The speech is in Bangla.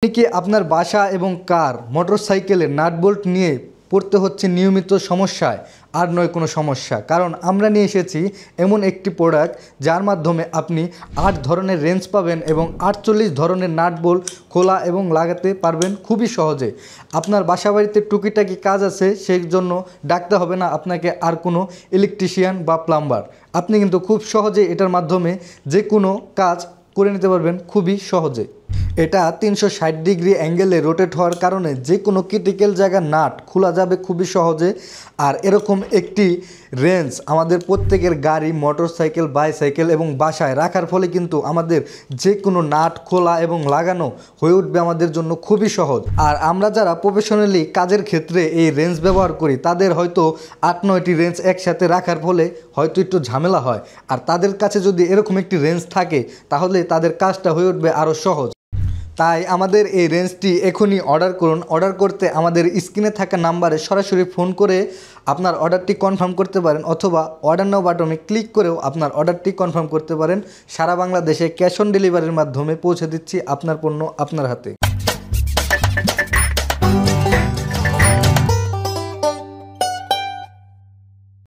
আপনি কি আপনার বাসা এবং কার মোটরসাইকেলের নাট বোল্ট নিয়ে পড়তে হচ্ছে নিয়মিত সমস্যায়? আর নয় কোনো সমস্যা, কারণ আমরা নিয়ে এসেছি এমন একটি প্রোডাক্ট যার মাধ্যমে আপনি 8 ধরনের রেঞ্জ পাবেন এবং 48 ধরনের নাট বোল্ট খোলা এবং লাগাতে পারবেন খুবই সহজে। আপনার বাসা বাড়িতে টুকিটাকি কাজ আছে, সেই জন্য ডাকতে হবে না আপনাকে আর কোনো ইলেকট্রিশিয়ান বা প্লাম্বার। আপনি কিন্তু খুব সহজে এটার মাধ্যমে যে কোনো কাজ করে নিতে পারবেন খুবই সহজে। এটা 360 ডিগ্রি অ্যাঙ্গেলে রোটেট হওয়ার কারণে যে কোনো ক্রিটিক্যাল জায়গার নাট খোলা যাবে খুবই সহজে। আর এরকম একটি রেঞ্জ আমাদের প্রত্যেকের গাড়ি, মোটরসাইকেল, বাইসাইকেল এবং বাসায় রাখার ফলে কিন্তু আমাদের যে কোনো নাট খোলা এবং লাগানো হয়ে উঠবে আমাদের জন্য খুবই সহজ। আর আমরা যারা প্রফেশনালি কাজের ক্ষেত্রে এই রেঞ্জ ব্যবহার করি তাদের হয়তো 8-9টি রেঞ্জ একসাথে রাখার ফলে হয়তো একটু ঝামেলা হয়, আর তাদের কাছে যদি এরকম একটি রেঞ্জ থাকে তাহলে তাদের কাজটা হয়ে উঠবে আরও সহজ। তাই আমাদের এই রেঞ্জটি এখনই অর্ডার করুন। অর্ডার করতে আমাদের স্ক্রিনে থাকা নাম্বারে সরাসরি ফোন করে আপনার অর্ডারটি কনফার্ম করতে পারেন, অথবা অর্ডার নাও বাটনে ক্লিক করেও আপনার অর্ডারটি কনফার্ম করতে পারেন। সারা বাংলাদেশে ক্যাশ অন ডেলিভারির মাধ্যমে পৌঁছে দিচ্ছি আপনার পণ্য আপনার হাতে।